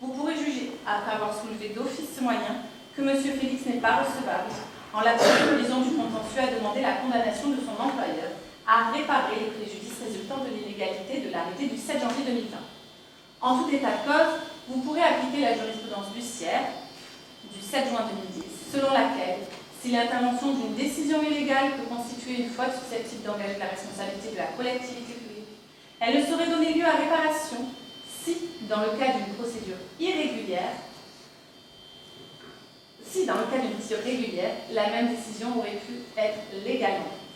Vous pourrez juger, après avoir soulevé d'office ce moyen, que M. Félix n'est pas recevable, en l'absence de liaison du contentieux à demander la condamnation de son employeur à réparer les préjudices résultant de l'illégalité de l'arrêté du 7 janvier 2020. En tout état de cause, vous pourrez appliquer la jurisprudence Bussière du 7 juin 2010, selon laquelle, si l'intervention d'une décision illégale peut constituer une faute susceptible d'engager la responsabilité de la collectivité publique, elle ne saurait donner lieu à réparation si, dans le cas d'une procédure régulière, la même décision aurait pu être légalement prise.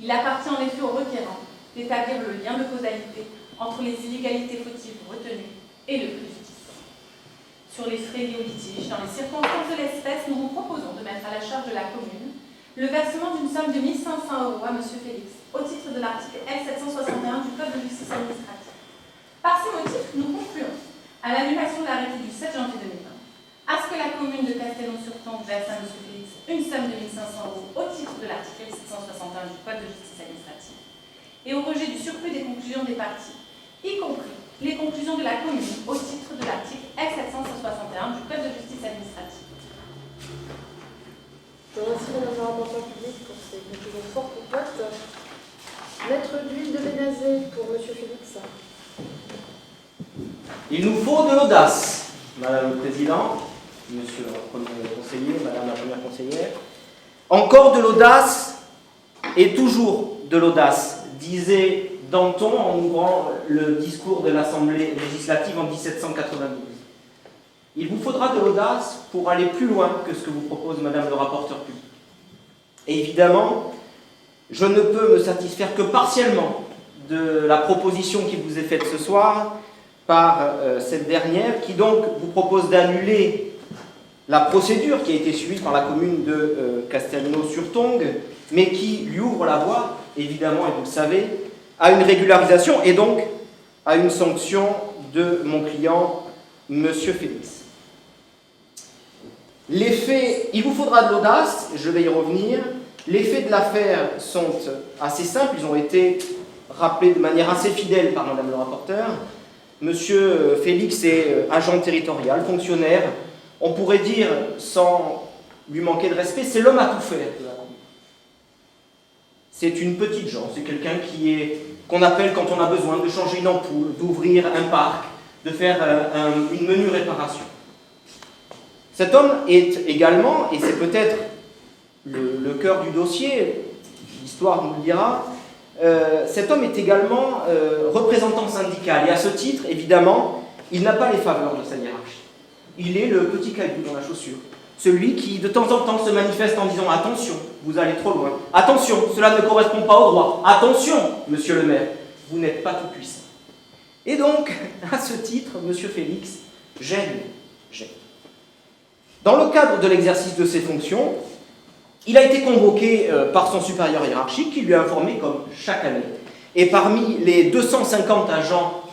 Il appartient en effet au requérant d'établir le lien de causalité entre les illégalités fautives retenues et le préjudice. Sur les frais liés au litige, dans les circonstances de l'espèce, nous vous proposons de mettre à la charge de la commune le versement d'une somme de 1 500 € à M. Félix, au titre de l'article L761 du Code de justice administrative. Par ces motifs, nous concluons à l'annulation de l'arrêté du 7 janvier 2020, à ce que la commune de Castelnau-sur-Tongue verse à M. Félix une somme de 1 500 € au titre de l'article L761 du Code de justice administrative, et au rejet du surplus des conclusions des parties, y compris les conclusions de la commune au titre de l'article L761 du Code de justice administrative. Je remercie Madame la rapporteure publique pour ces conclusions fort complètes. Maître d'huile de Bénazet pour M. Félix. Il nous faut de l'audace, Madame le Président, Monsieur le Premier conseiller, Madame la Première conseillère. Encore de l'audace et toujours de l'audace, disait Danton en ouvrant le discours de l'Assemblée législative en 1792. Il vous faudra de l'audace pour aller plus loin que ce que vous propose Madame le rapporteur public. Et évidemment, je ne peux me satisfaire que partiellement de la proposition qui vous est faite ce soir par cette dernière, qui donc vous propose d'annuler la procédure qui a été suivie par la commune de Castelnau-sur-Tongue, mais qui lui ouvre la voie, évidemment, et vous le savez, à une régularisation et donc à une sanction de mon client, M. Félix. Les faits, il vous faudra de l'audace, je vais y revenir. Les faits de l'affaire sont assez simples, ils ont été rappelés de manière assez fidèle par Madame le rapporteur. M. Félix est agent territorial, fonctionnaire. On pourrait dire, sans lui manquer de respect, c'est l'homme à tout faire de la commune. C'est une petite gens, c'est quelqu'un qu'on appelle quand on a besoin de changer une ampoule, d'ouvrir un parc, de faire une menue réparation. Cet homme est également, et c'est peut-être le cœur du dossier, l'histoire nous le dira, cet homme est également représentant syndical, et à ce titre, évidemment, il n'a pas les faveurs de sa hiérarchie. Il est le petit caillou dans la chaussure, celui qui de temps en temps se manifeste en disant « Attention, vous allez trop loin. Attention, cela ne correspond pas au droit. Attention, monsieur le maire, vous n'êtes pas tout puissant. » Et donc, à ce titre, monsieur Félix gêne. Dans le cadre de l'exercice de ses fonctions, il a été convoqué par son supérieur hiérarchique qui lui a informé comme chaque année. Et parmi les 250 agents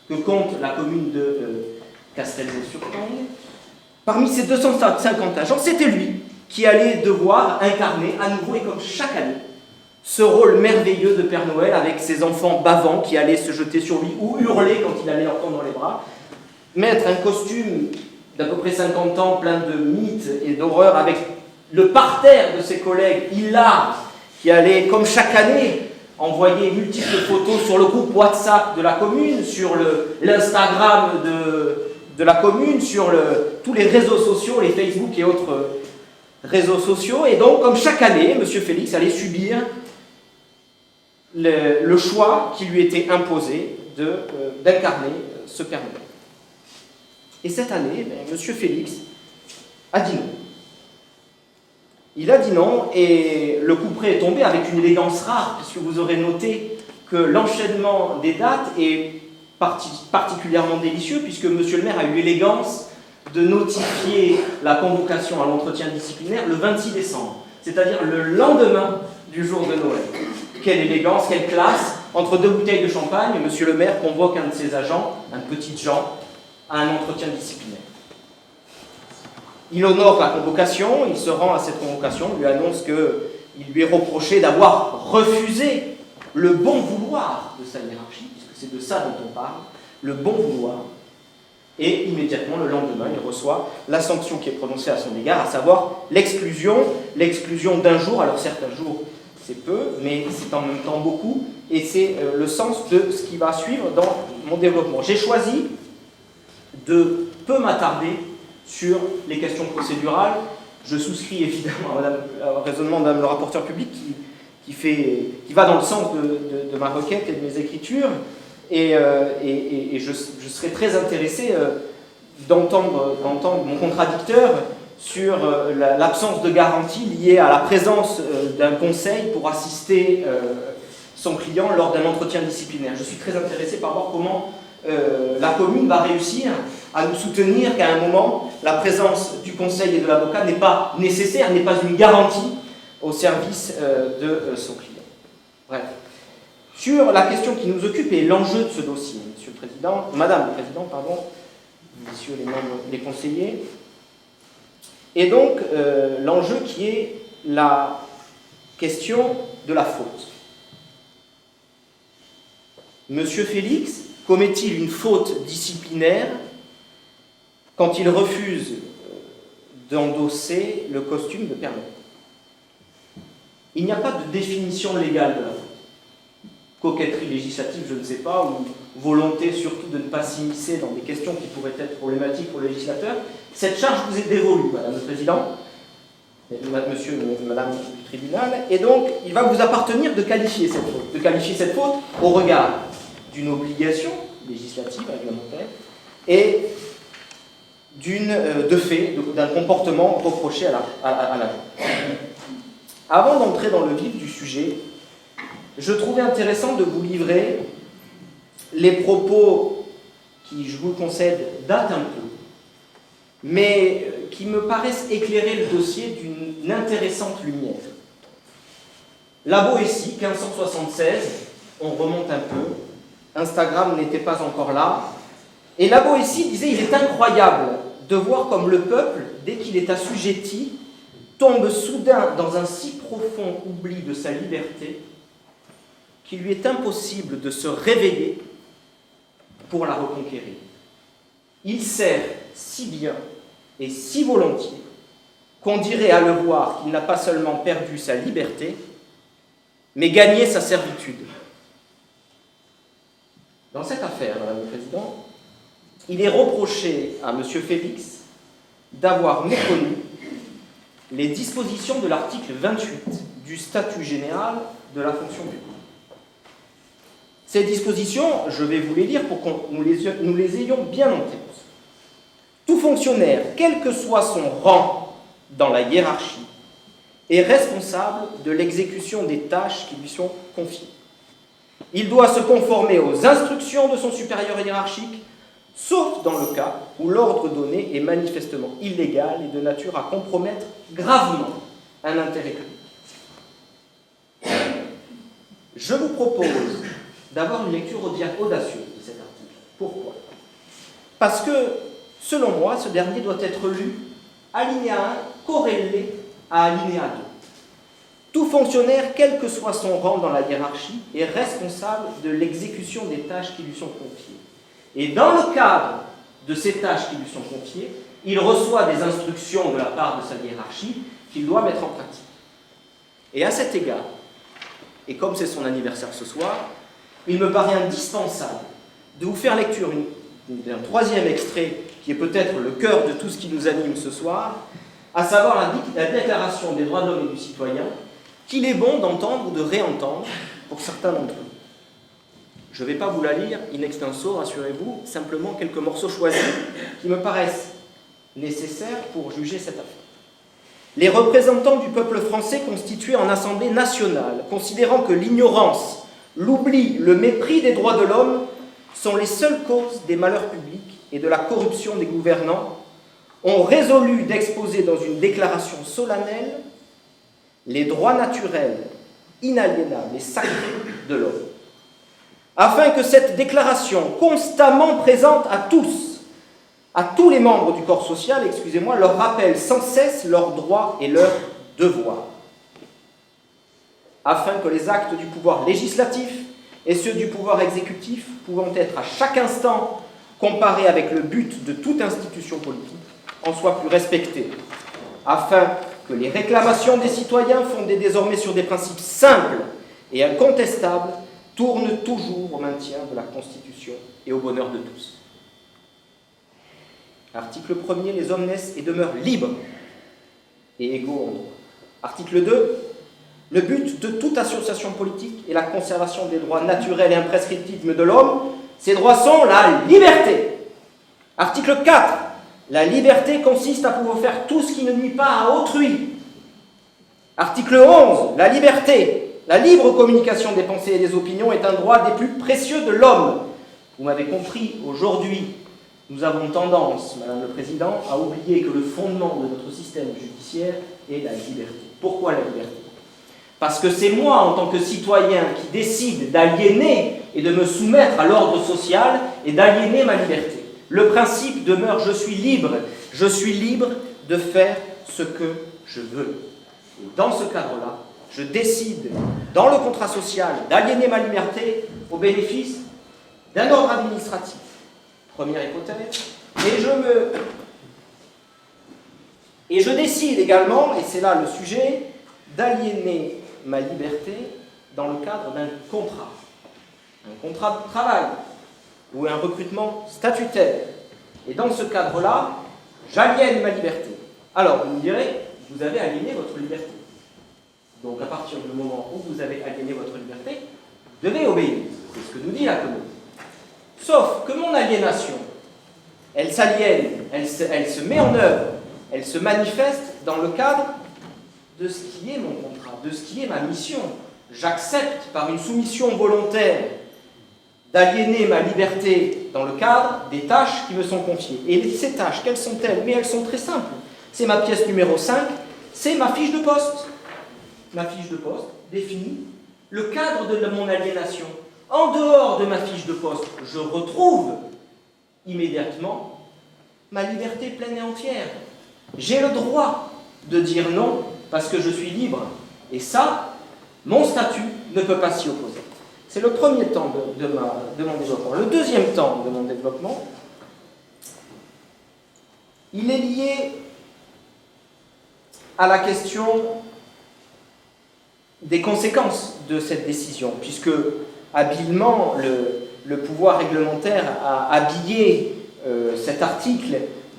que compte la commune de Castelnau-sur-Tongue, parmi ces 250 agents, c'était lui qui allait devoir incarner à nouveau et comme chaque année ce rôle merveilleux de Père Noël avec ses enfants bavants qui allaient se jeter sur lui ou hurler quand il allait leur tendre les bras, mettre un costume d'à peu près 50 ans plein de mythes et d'horreurs avec le parterre de ses collègues hilars qui allaient comme chaque année envoyer multiples photos sur le groupe WhatsApp de la commune, sur l'Instagram de la commune, sur tous les réseaux sociaux, les Facebook et autres réseaux sociaux. Et donc, comme chaque année, M. Félix allait subir le choix qui lui était imposé d'incarner ce Père Noël. Et cette année, M. Félix a dit non. Il a dit non et le couperet est tombé avec une élégance rare, puisque vous aurez noté que l'enchaînement des dates est particulièrement délicieux, puisque M. le maire a eu l'élégance de notifier la convocation à l'entretien disciplinaire le 26 décembre, c'est-à-dire le lendemain du jour de Noël. Quelle élégance, quelle classe! Entre deux bouteilles de champagne, M. le maire convoque un de ses agents, un petit Jean, à un entretien disciplinaire. Il honore la convocation, il se rend à cette convocation, lui annonce qu'il lui est reproché d'avoir refusé le bon vouloir de sa hiérarchie, puisque c'est de ça dont on parle, le bon vouloir. et immédiatement, le lendemain, il reçoit la sanction qui est prononcée à son égard, à savoir l'exclusion d'un jour. Alors certes, un jour, c'est peu, mais c'est en même temps beaucoup, et c'est le sens de ce qui va suivre dans mon développement. J'ai choisi de peu m'attarder sur les questions procédurales. Je souscris évidemment au raisonnement de Madame le rapporteur public qui va dans le sens de ma requête et de mes écritures, et je serais très intéressé d'entendre mon contradicteur sur l'absence de garantie liée à la présence d'un conseil pour assister son client lors d'un entretien disciplinaire. Je suis très intéressé par voir comment la commune va réussir à nous soutenir qu'à un moment, la présence du conseil et de l'avocat n'est pas nécessaire, n'est pas une garantie au service de son client. Bref. Sur la question qui nous occupe et l'enjeu de ce dossier, Madame le Président, pardon, messieurs les conseillers, et donc l'enjeu qui est la question de la faute. Monsieur Félix commet-il une faute disciplinaire quand il refuse d'endosser le costume de Père Noël? Il n'y a pas de définition légale de la faute. Coquetterie législative, je ne sais pas, ou volonté surtout de ne pas s'immiscer dans des questions qui pourraient être problématiques pour le législateur. Cette charge vous est dévolue, Madame le Président, Monsieur et Madame du tribunal, et donc il va vous appartenir de qualifier cette faute, au regard d'une obligation législative, réglementaire, et d'un comportement reproché à l'agent. Avant d'entrer dans le vif du sujet, je trouvais intéressant de vous livrer les propos qui, je vous le concède, datent un peu, mais qui me paraissent éclairer le dossier d'une intéressante lumière. La Boétie, 1576, on remonte un peu, Instagram n'était pas encore là, et la Boétie disait « Il est incroyable de voir comme le peuple, dès qu'il est assujetti, tombe soudain dans un si profond oubli de sa liberté qu'il lui est impossible de se réveiller pour la reconquérir. Il sert si bien et si volontiers qu'on dirait à le voir qu'il n'a pas seulement perdu sa liberté, mais gagné sa servitude. » Dans cette affaire, Madame le Président, il est reproché à M. Félix d'avoir méconnu les dispositions de l'article 28 du statut général de la fonction publique. Ces dispositions, je vais vous les lire pour que nous les ayons bien en tête. Tout fonctionnaire, quel que soit son rang dans la hiérarchie, est responsable de l'exécution des tâches qui lui sont confiées. Il doit se conformer aux instructions de son supérieur hiérarchique, sauf dans le cas où l'ordre donné est manifestement illégal et de nature à compromettre gravement un intérêt public. Je vous propose d'avoir une lecture audacieuse de cet article. Pourquoi? Parce que, selon moi, ce dernier doit être lu alinéa 1 corrélé à alinéa 2. Tout fonctionnaire, quel que soit son rang dans la hiérarchie, est responsable de l'exécution des tâches qui lui sont confiées. Et dans le cadre de ces tâches qui lui sont confiées, il reçoit des instructions de la part de sa hiérarchie qu'il doit mettre en pratique. Et à cet égard, et comme c'est son anniversaire ce soir, il me paraît indispensable de vous faire lecture d'un troisième extrait qui est peut-être le cœur de tout ce qui nous anime ce soir, à savoir la Déclaration des droits de l'homme et du citoyen, qu'il est bon d'entendre ou de réentendre pour certains d'entre eux. Je ne vais pas vous la lire in extenso, rassurez-vous, simplement quelques morceaux choisis qui me paraissent nécessaires pour juger cette affaire. Les représentants du peuple français constitués en Assemblée nationale, considérant que l'ignorance, l'oubli, le mépris des droits de l'homme sont les seules causes des malheurs publics et de la corruption des gouvernants, ont résolu d'exposer dans une déclaration solennelle les droits naturels, inaliénables et sacrés de l'homme, afin que cette déclaration, constamment présente à tous les membres du corps social, leur rappelle sans cesse leurs droits et leurs devoirs, afin que les actes du pouvoir législatif et ceux du pouvoir exécutif, pouvant être à chaque instant comparé avec le but de toute institution politique, en soit plus respecté, afin que les réclamations des citoyens fondées désormais sur des principes simples et incontestables tournent toujours au maintien de la Constitution et au bonheur de tous. Article 1er, les hommes naissent et demeurent libres et égaux en droit. Article 2, le but de toute association politique est la conservation des droits naturels et imprescriptibles de l'homme. Ces droits sont la liberté. Article 4, la liberté consiste à pouvoir faire tout ce qui ne nuit pas à autrui. Article 11, la liberté, la libre communication des pensées et des opinions est un droit des plus précieux de l'homme. Vous m'avez compris, aujourd'hui, nous avons tendance, Madame le Président, à oublier que le fondement de notre système judiciaire est la liberté. Pourquoi la liberté? Parce que c'est moi, en tant que citoyen, qui décide d'aliéner et de me soumettre à l'ordre social et d'aliéner ma liberté. Le principe demeure, je suis libre de faire ce que je veux. Et dans ce cadre-là, je décide, dans le contrat social, d'aliéner ma liberté au bénéfice d'un ordre administratif. Première hypothèse. Et je décide également, et c'est là le sujet, d'aliéner ma liberté dans le cadre d'un contrat. Un contrat de travail ou un recrutement statutaire. Et dans ce cadre-là, j'aliène ma liberté. Alors, vous me direz, vous avez aliéné votre liberté. Donc, à partir du moment où vous avez aliéné votre liberté, vous devez obéir. C'est ce que nous dit la commune. Sauf que mon aliénation, elle s'aliène, elle se met en œuvre, elle se manifeste dans le cadre de ce qui est mon contrat, de ce qui est ma mission. J'accepte par une soumission volontaire d'aliéner ma liberté dans le cadre des tâches qui me sont confiées. Et ces tâches, quelles sont-elles? Mais elles sont très simples. C'est ma pièce numéro 5, c'est ma fiche de poste. Ma fiche de poste définit le cadre de mon aliénation. En dehors de ma fiche de poste, je retrouve immédiatement ma liberté pleine et entière. J'ai le droit de dire non parce que je suis libre. Et ça, mon statut ne peut pas s'y opposer. C'est le premier temps de mon développement. Le deuxième temps de mon développement, il est lié à la question des conséquences de cette décision, puisque habilement le pouvoir réglementaire a habillé cet article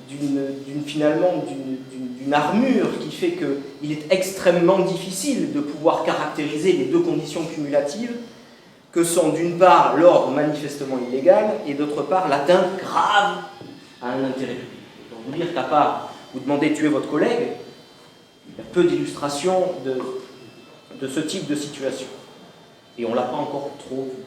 d'une armure qui fait qu'il est extrêmement difficile de pouvoir caractériser les deux conditions cumulatives que sont d'une part l'ordre manifestement illégal et d'autre part l'atteinte grave à un intérêt public. Donc vous dire qu'à part vous demander de tuer votre collègue, il y a peu d'illustrations de ce type de situation. Et on ne l'a pas encore trop vu.